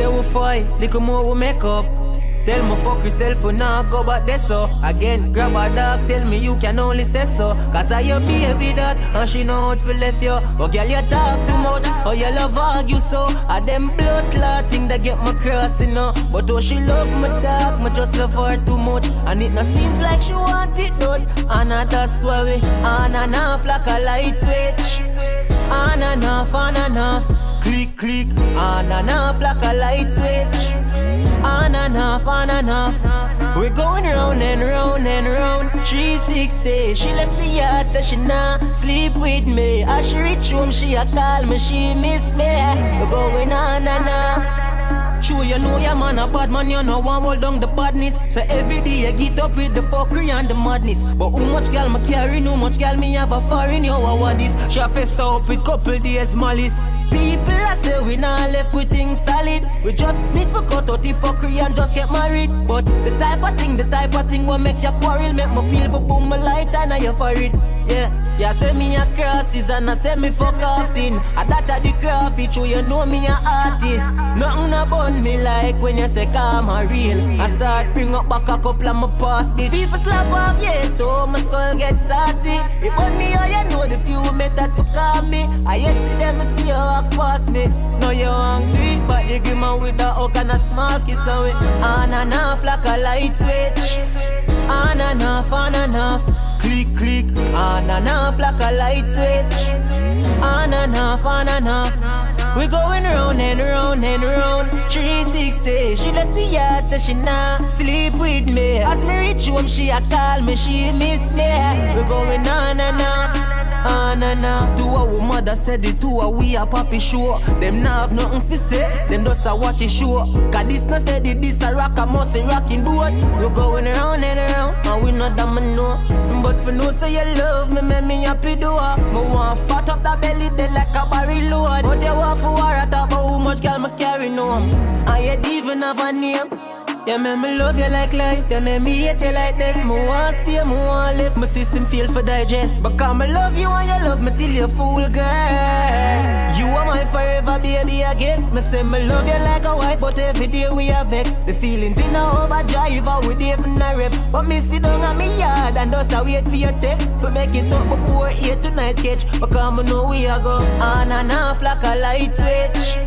they will fight, little more we make up. Tell me fuck yourself for now, go back there so. Again, grab a dog, tell me you can only say so. Cause I your baby that, and she know how to left you. But girl, you talk too much, or you love argue so. And them blood clot thing that get my cross, you know. But though she love my dog, me just love her too much. And it no seems like she want it done. And that's why we on and off like a light switch. On and off, on and off. Click, click, on and off like a light switch. On and off, on and off. We're going round and round and round. 360. She left the yard, so she nah sleep with me. As she reach home, she a call me, she miss me. We're going on and on. Sure you know your man a bad man, you know one hold down the badness. So every day you get up with the fuckery and the madness. But how much girl me carry, how much girl me have a foreign, you know what this? She a festa up with couple days malice. People I say we not left with things solid. We just need for cut out the fuckery and just get married. But the type of thing will make you quarrel. Make me feel for boom my light and now you for it. Yeah, you say me a crosses and I say me fuck off thing. I that a the craft it show you know me a artist. Nothing about me like when you say come a real. I start bring up back a couple of my past it. People slap off yet though my skull get sassy. It want me how you know the few methods for call me. I see them I see you past me. Now you hungry, but you give me with a hug and a small kiss away. On and off like a light switch. On and off, on and off. Click, click, on and off like a light switch. On and off, on and off. We going round and round and round. 360. She left the yard, so she nah sleep with me. As me reach home, she a call me, she miss me. We going on and off. On and off. To our mother said it, to our we a poppy show. Them nah have nothing to say, them just a watch it show. Cause this not steady, this a rock, I must say rocking boat. We going round and round, and we not that me know. But for no say you love me, make me happy do it. Me want fat up that belly, they like a barrel load. But you want for war, I talk about how much girl me carry no. And you don't even have a name. You make me love you like life, you make me hate you like death. Me want stay, me want live, my system feel for digest. Because me love you and you love me till you fool, girl. You are my forever baby, I guess. Me say me love you like a wife, but every day we have vex. The feelings in a overdrive, and we even a rep. But me sit down on me yard and just a wait for your text. To make it up before 8 tonight catch. Because me know we a go on and off like a light switch.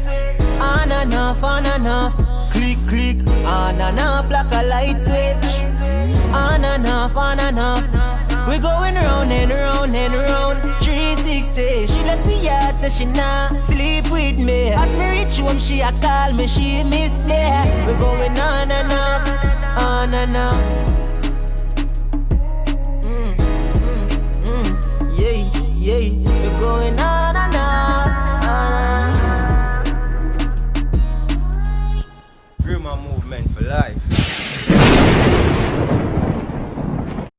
On and off, on and off. Click, click, on and off like a light switch. On and off, on and off. We going round and round and round. 360. She left the yard, so she nah sleep with me. As me reach home, she a call me, she miss me. We going on and off, on and off.